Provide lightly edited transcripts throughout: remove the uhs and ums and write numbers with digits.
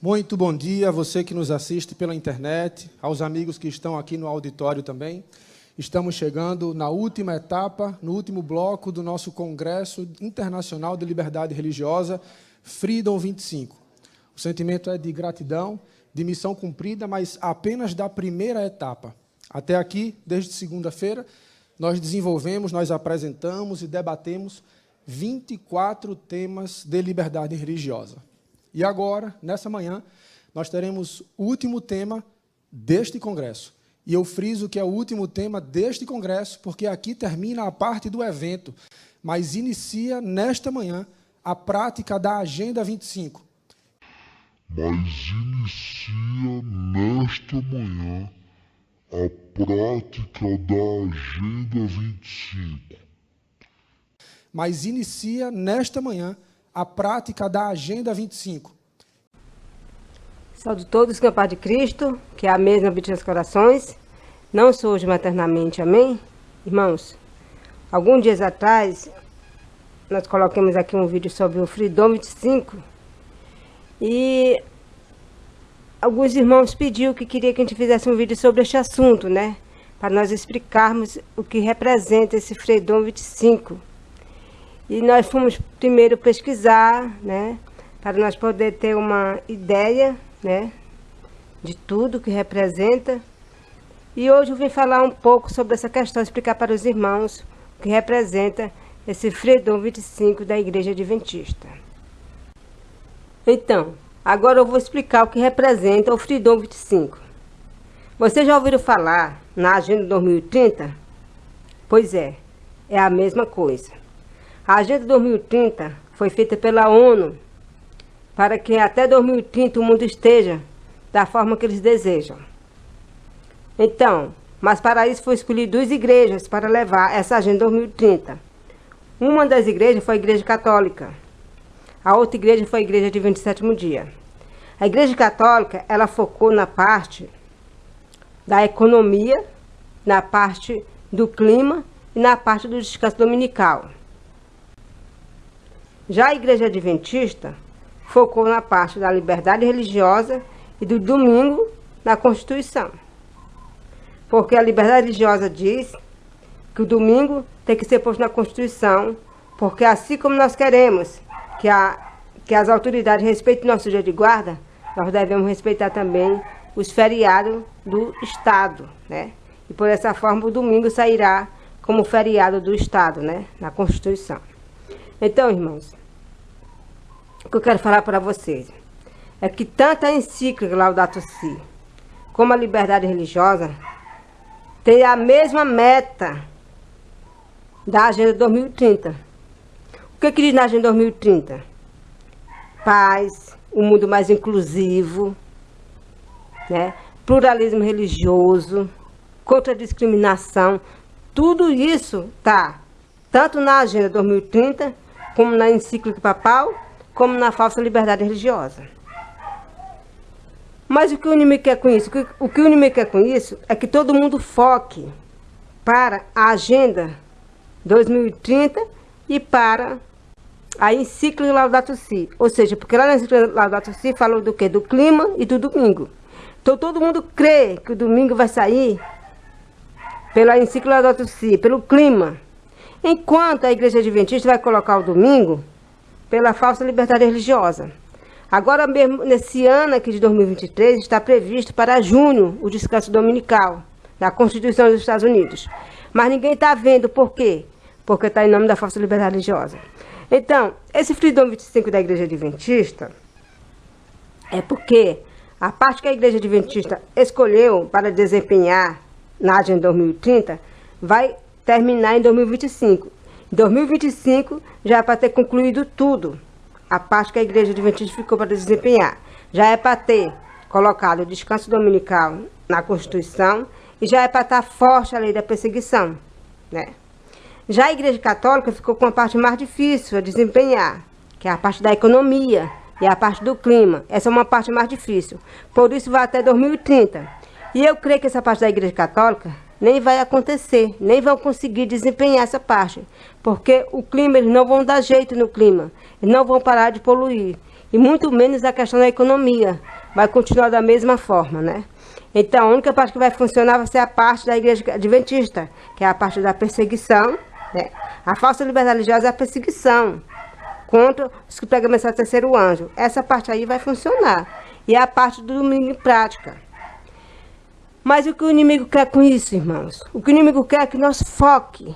Muito bom dia a você que nos assiste pela internet, aos amigos que estão aqui no auditório também. Estamos chegando na última etapa, no último bloco do nosso Congresso Internacional de Liberdade Religiosa, Freedom 25. O sentimento é de gratidão, de missão cumprida, mas apenas da primeira etapa. Até aqui, desde segunda-feira, nós desenvolvemos, nós apresentamos e debatemos 24 temas de liberdade religiosa. E agora, nessa manhã, nós teremos o último tema deste congresso. E eu friso que é o último tema deste congresso, porque aqui termina a parte do evento, mas inicia nesta manhã a prática da Agenda 25. Mas inicia nesta manhã a prática da Agenda 25. Mas inicia nesta manhã a prática da Agenda 25. Saúdo todos com a paz de Cristo, que é a mesma vida dos corações. Não sou hoje maternamente, amém? Irmãos, alguns dias atrás, nós colocamos aqui um vídeo sobre o Freedom 25 e alguns irmãos pediram que queria que a gente fizesse um vídeo sobre este assunto, né? Para nós explicarmos o que representa esse Freedom 25. E nós fomos primeiro pesquisar, né, para nós poder ter uma ideia, né, de tudo que representa. E hoje eu vim falar um pouco sobre essa questão, explicar para os irmãos o que representa esse Freedom 25 da Igreja Adventista. Então, agora eu vou explicar o que representa o Freedom 25. Vocês já ouviram falar na Agenda 2030? Pois é a mesma coisa. A Agenda 2030 foi feita pela ONU para que até 2030 o mundo esteja da forma que eles desejam. Então, mas para isso foi escolhido 2 igrejas para levar essa Agenda 2030. Uma das igrejas foi a Igreja Católica. A outra igreja foi a Igreja Adventista do 7º Dia. A Igreja Católica, ela focou na parte da economia, na parte do clima e na parte do descanso dominical. Já a Igreja Adventista focou na parte da liberdade religiosa e do domingo na Constituição. Porque a liberdade religiosa diz que o domingo tem que ser posto na Constituição, porque assim como nós queremos que as autoridades respeitem nosso dia de guarda, nós devemos respeitar também os feriados do Estado, né? E por essa forma o domingo sairá como feriado do Estado, né? Na Constituição. Então, irmãos, o que eu quero falar para vocês é que tanto a encíclica Laudato Si como a liberdade religiosa tem a mesma meta da Agenda 2030. O que diz na Agenda 2030? Paz, um mundo mais inclusivo, né? Pluralismo religioso, contra a discriminação. Tudo isso está tanto na Agenda 2030, como na encíclica papal, como na falsa liberdade religiosa. Mas o que o inimigo quer com isso? O que o inimigo quer com isso é que todo mundo foque para a Agenda 2030 e para a encíclica Laudato Si. Ou seja, porque lá na encíclica Laudato Si falou do quê? Do clima e do domingo. Então todo mundo crê que o domingo vai sair pela encíclica Laudato Si, pelo clima. Enquanto a Igreja Adventista vai colocar o domingo pela falsa liberdade religiosa. Agora mesmo, nesse ano aqui de 2023, está previsto para junho o descanso dominical da Constituição dos Estados Unidos. Mas ninguém está vendo por quê? Porque está em nome da falsa liberdade religiosa. Então, esse Freedom 25 da Igreja Adventista é porque a parte que a Igreja Adventista escolheu para desempenhar na Agenda 2030 vai terminar em 2025. Em 2025 já é para ter concluído tudo. A parte que a Igreja Adventista ficou para desempenhar. Já é para ter colocado o descanso dominical na Constituição e já é para estar forte a lei da perseguição, né? Já a Igreja Católica ficou com a parte mais difícil a desempenhar, que é a parte da economia e a parte do clima. Essa é uma parte mais difícil. Por isso vai até 2030. E eu creio que essa parte da Igreja Católica nem vai acontecer, nem vão conseguir desempenhar essa parte, porque o clima, eles não vão dar jeito no clima, eles não vão parar de poluir. e muito menos a questão da economia. Vai continuar da mesma forma, né? Então, a única parte que vai funcionar vai ser a parte da igreja adventista, que é a parte da perseguição, né? A falsa liberdade religiosa é a perseguição contra os que pregam a mensagem do terceiro anjo. Essa parte aí vai funcionar. E a parte do domingo em prática. Mas o que o inimigo quer com isso, irmãos? O que o inimigo quer é que nós foque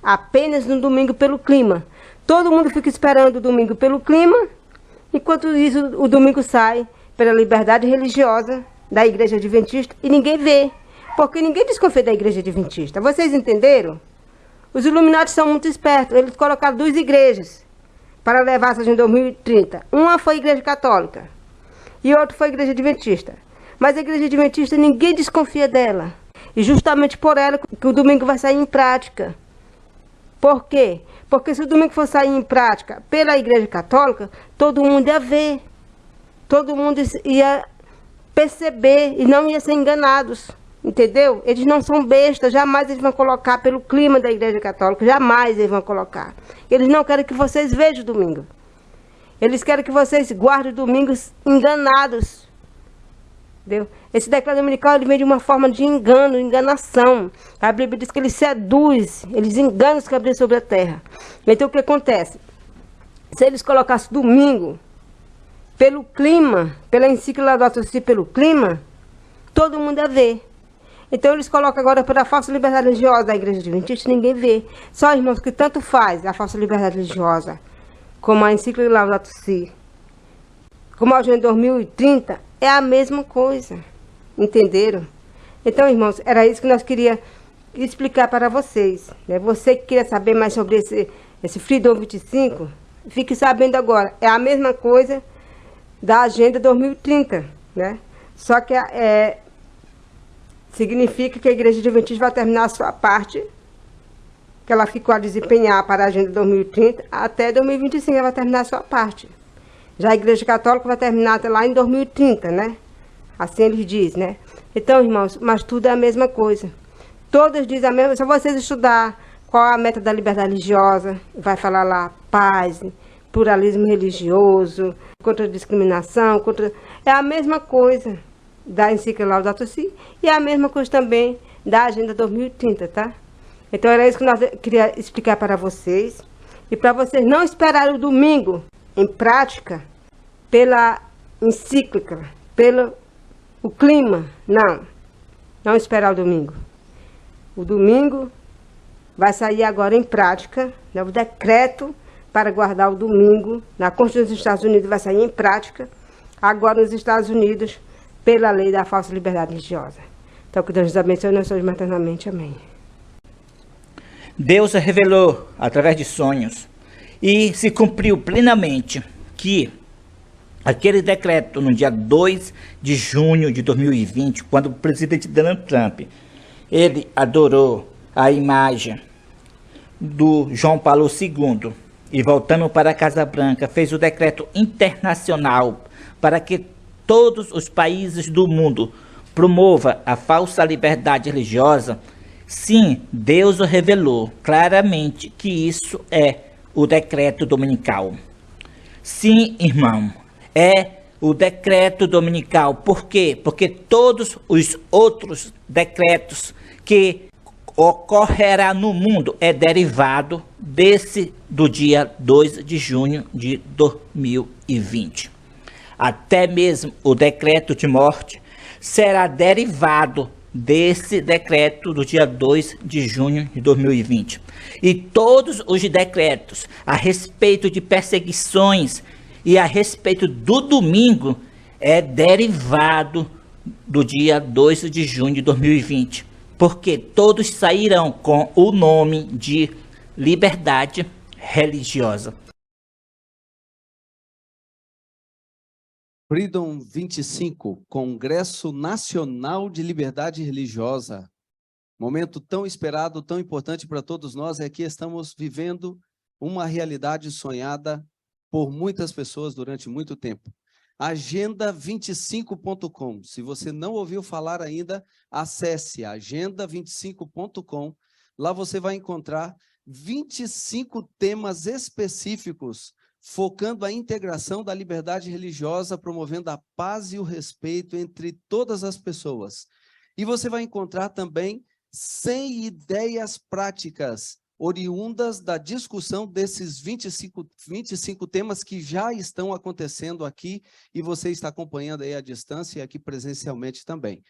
apenas no domingo pelo clima. Todo mundo fica esperando o domingo pelo clima, enquanto isso o domingo sai pela liberdade religiosa da igreja adventista e ninguém vê. Porque ninguém desconfia da igreja adventista. Vocês entenderam? Os Illuminati são muito espertos. Eles colocaram 2 igrejas para levar essa agenda 2030. Uma foi a igreja católica e outra foi a igreja adventista. Mas a igreja adventista, ninguém desconfia dela. E justamente por ela que o domingo vai sair em prática. Por quê? Porque se o domingo for sair em prática pela igreja católica, todo mundo ia ver. Todo mundo ia perceber e não ia ser enganados. Entendeu? Eles não são bestas, jamais eles vão colocar pelo clima da igreja católica, jamais eles vão colocar. Eles não querem que vocês vejam o domingo. Eles querem que vocês guardem domingos enganados. Entendeu? Esse decreto dominical ele vem de uma forma de engano, enganação. A Bíblia diz que ele seduz, eles enganam os que abrem sobre a terra. Então o que acontece? Se eles colocassem domingo pelo clima, pela encíclica Laudato Si pelo clima, todo mundo ia ver. Então eles colocam agora pela falsa liberdade religiosa da igreja adventista, ninguém vê. Só, irmãos, que tanto faz a falsa liberdade religiosa, como a encíclica Laudato Si, como a Agenda 2030, é a mesma coisa. Entenderam? Então, irmãos, era isso que nós queríamos explicar para vocês. Né? Você que queria saber mais sobre esse Freedom 25, fique sabendo agora. É a mesma coisa da Agenda 2030, né? Só que significa que a igreja adventista vai terminar a sua parte, que ela ficou a desempenhar para a Agenda 2030, até 2025 ela vai terminar a sua parte. Já a igreja católica vai terminar até lá em 2030, né? Assim eles dizem, né? Então, irmãos, mas tudo é a mesma coisa. Todos dizem a mesma coisa. Se vocês estudar qual é a meta da liberdade religiosa, vai falar lá paz, pluralismo religioso, contra a discriminação, é a mesma coisa da encíclica Laudato Si e é a mesma coisa também da Agenda 2030, tá? Então era isso que nós queria explicar para vocês. E para vocês não esperarem o domingo em prática pela encíclica, pelo o clima, não esperar o domingo. O domingo vai sair agora em prática, né, o decreto para guardar o domingo na Constituição dos Estados Unidos vai sair em prática, agora nos Estados Unidos, pela lei da falsa liberdade religiosa. Então, que Deus nos abençoe, nós somos maternamente. Amém. Deus revelou através de sonhos e se cumpriu plenamente que aquele decreto no dia 2 de junho de 2020, quando o presidente Donald Trump, ele adorou a imagem do João Paulo II e voltando para a Casa Branca, fez o decreto internacional para que todos os países do mundo promova a falsa liberdade religiosa. Sim, Deus o revelou claramente que isso é o decreto dominical. Sim, irmão, é o decreto dominical. Por quê? Porque todos os outros decretos que ocorrerá no mundo é derivado desse do dia 2 de junho de 2020. Até mesmo o decreto de morte será derivado desse decreto do dia 2 de junho de 2020. E todos os decretos a respeito de perseguições e a respeito do domingo é derivado do dia 2 de junho de 2020. Porque todos sairão com o nome de liberdade religiosa. Freedom 25, Congresso Nacional de Liberdade Religiosa. Momento tão esperado, tão importante para todos nós, é que estamos vivendo uma realidade sonhada por muitas pessoas durante muito tempo. Agenda25.com. Se você não ouviu falar ainda, acesse agenda25.com. Lá você vai encontrar 25 temas específicos focando a integração da liberdade religiosa, promovendo a paz e o respeito entre todas as pessoas. E você vai encontrar também 100 ideias práticas oriundas da discussão desses 25 temas que já estão acontecendo aqui e você está acompanhando aí à distância e aqui presencialmente também.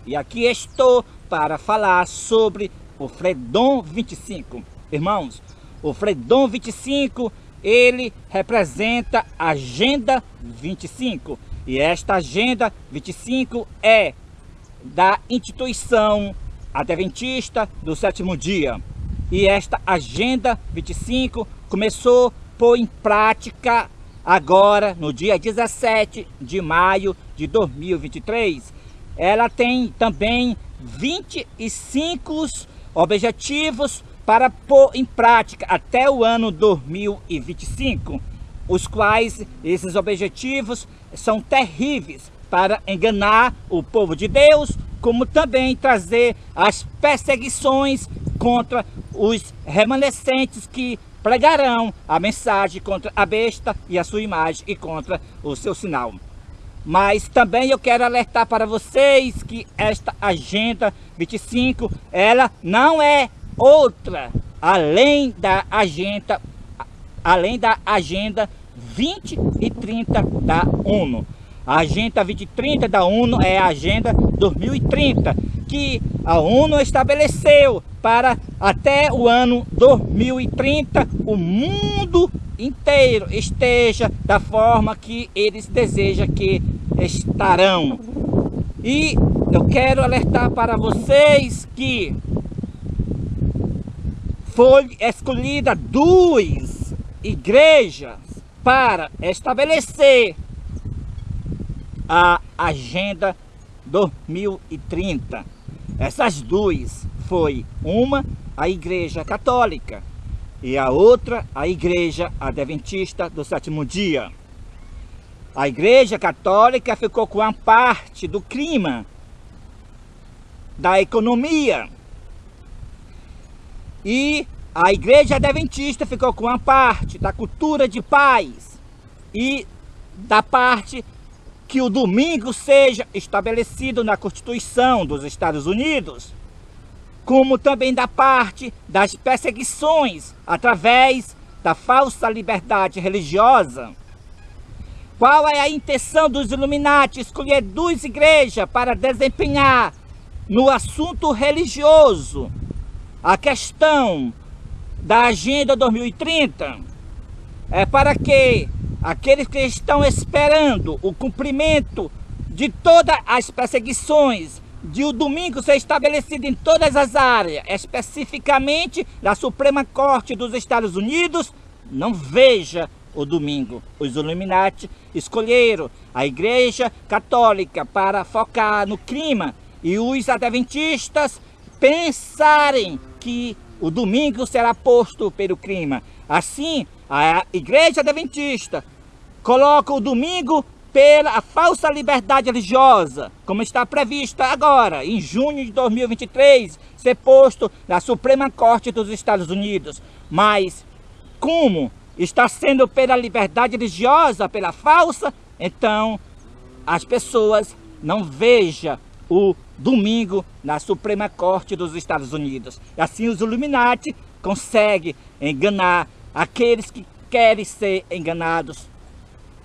E aqui estou para falar sobre o Fredon 25. Irmãos, o Fredon 25, ele representa a Agenda 25. E esta Agenda 25 é da instituição adventista do sétimo dia. E esta Agenda 25 começou a pôr em prática agora, no dia 17 de maio de 2023. Ela tem também 25 objetivos para pôr em prática até o ano 2025, os quais esses objetivos são terríveis para enganar o povo de Deus, como também trazer as perseguições contra os remanescentes que pregarão a mensagem contra a besta e a sua imagem e contra o seu sinal. Mas também eu quero alertar para vocês que esta Agenda 25, ela não é outra além da Agenda 20 e 30 da ONU. A Agenda 2030 da ONU é a Agenda 2030, que a ONU estabeleceu para até o ano 2030 o mundo inteiro esteja da forma que eles desejam que estarão. E eu quero alertar para vocês que foi escolhida 2 igrejas para estabelecer a Agenda 2030. Essas 2 foi uma a Igreja Católica e a outra a Igreja Adventista do sétimo dia. A Igreja Católica ficou com a parte do clima, da economia, e a Igreja Adventista ficou com a parte da cultura de paz e da parte que o domingo seja estabelecido na Constituição dos Estados Unidos, como também da parte das perseguições através da falsa liberdade religiosa. Qual é a intenção dos Illuminati? Escolher 2 igrejas para desempenhar no assunto religioso a questão da Agenda 2030. É para que aqueles que estão esperando o cumprimento de todas as perseguições, de o domingo ser estabelecido em todas as áreas, especificamente da Suprema Corte dos Estados Unidos, não veja o domingo. Os Illuminati escolheram a Igreja Católica para focar no clima e os adventistas pensarem que o domingo será posto pelo clima. Assim, a Igreja Adventista coloca o domingo pela falsa liberdade religiosa, como está prevista agora, em junho de 2023, ser posto na Suprema Corte dos Estados Unidos. Mas, como está sendo pela liberdade religiosa, pela falsa, então as pessoas não vejam o domingo na Suprema Corte dos Estados Unidos. E assim os Illuminati conseguem enganar aqueles que querem ser enganados.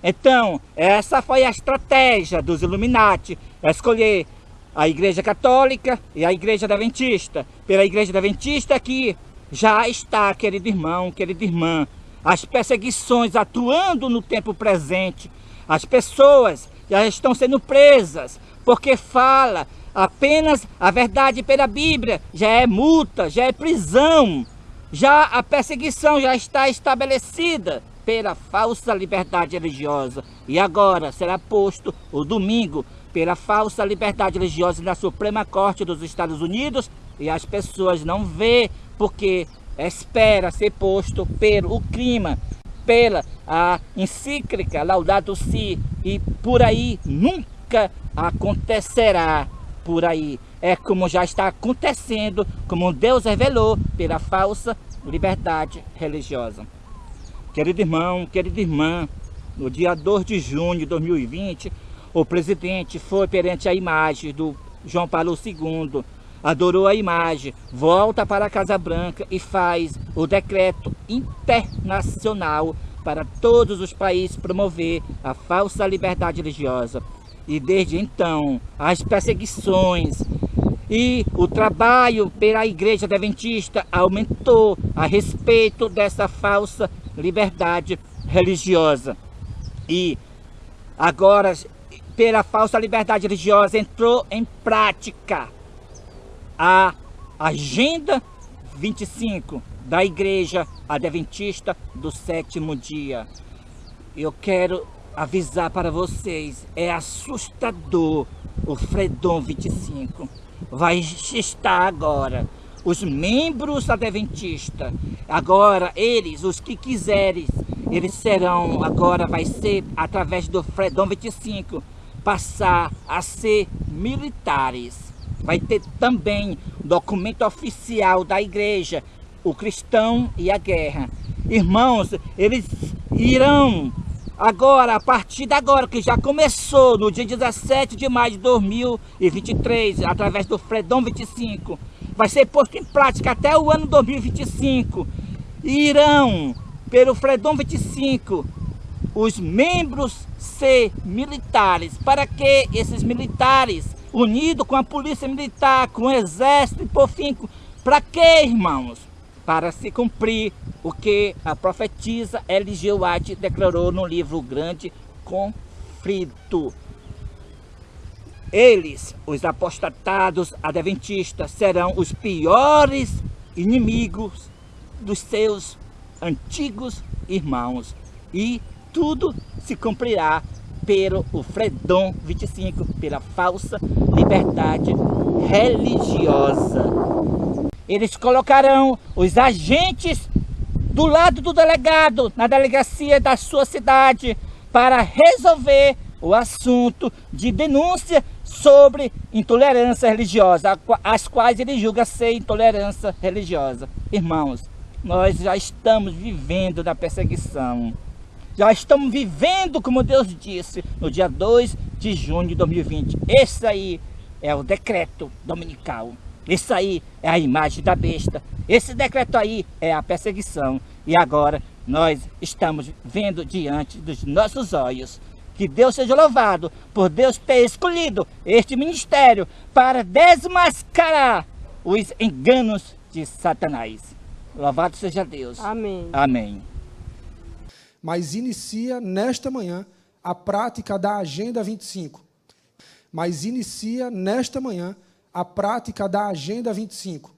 Então, essa foi a estratégia dos Illuminati, escolher a Igreja Católica e a Igreja Adventista. Pela Igreja Adventista que já está, querido irmão, querida irmã, as perseguições atuando no tempo presente. As pessoas já estão sendo presas porque fala apenas a verdade pela Bíblia. Já é multa, já é prisão. Já a perseguição já está estabelecida pela falsa liberdade religiosa. E agora será posto o domingo pela falsa liberdade religiosa na Suprema Corte dos Estados Unidos. E as pessoas não vê porque espera ser posto pelo clima, pela a encíclica Laudato Si, e por aí nunca acontecerá. Por aí é como já está acontecendo, como Deus revelou pela falsa liberdade religiosa. Querido irmão, querida irmã, no dia 2 de junho de 2020, o presidente foi perante a imagem do João Paulo II, adorou a imagem, volta para a Casa Branca e faz o decreto internacional para todos os países promover a falsa liberdade religiosa. E desde então, as perseguições e o trabalho pela Igreja Adventista aumentou a respeito dessa falsa liberdade religiosa. E agora, pela falsa liberdade religiosa, entrou em prática a Agenda 25 da Igreja Adventista do Sétimo Dia. Eu quero avisar para vocês, é assustador o Fredon 25. Vai estar agora os membros adventistas, agora eles, os que quiserem, eles serão, agora vai ser através do Fredon 25, passar a ser militares. Vai ter também documento oficial da igreja, o cristão e a guerra. Irmãos, eles irão agora, a partir de agora, que já começou no dia 17 de maio de 2023, através do Fredon 25, vai ser posto em prática até o ano 2025. Irão, pelo Fredon 25, os membros ser militares, para que esses militares, unidos com a polícia militar, com o exército e por fim, para que, irmãos? Para se cumprir o que a profetisa Ellen G. White declarou no livro Grande Conflito. Eles, os apostatados adventistas, serão os piores inimigos dos seus antigos irmãos. E tudo se cumprirá pelo Fredon 25, pela falsa liberdade religiosa. Eles colocarão os agentes do lado do delegado, na delegacia da sua cidade, para resolver o assunto de denúncia sobre intolerância religiosa, as quais ele julga ser intolerância religiosa. Irmãos, nós já estamos vivendo na perseguição. Já estamos vivendo, como Deus disse, no dia 2 de junho de 2020. Esse aí é o decreto dominical. Esse aí é a imagem da besta. Esse decreto aí é a perseguição. E agora nós estamos vendo diante dos nossos olhos. Que Deus seja louvado por Deus ter escolhido este ministério para desmascarar os enganos de Satanás. Louvado seja Deus. Amém. Amém. Mas inicia nesta manhã a prática da Agenda 25. Mas inicia nesta manhã a prática da Agenda 25.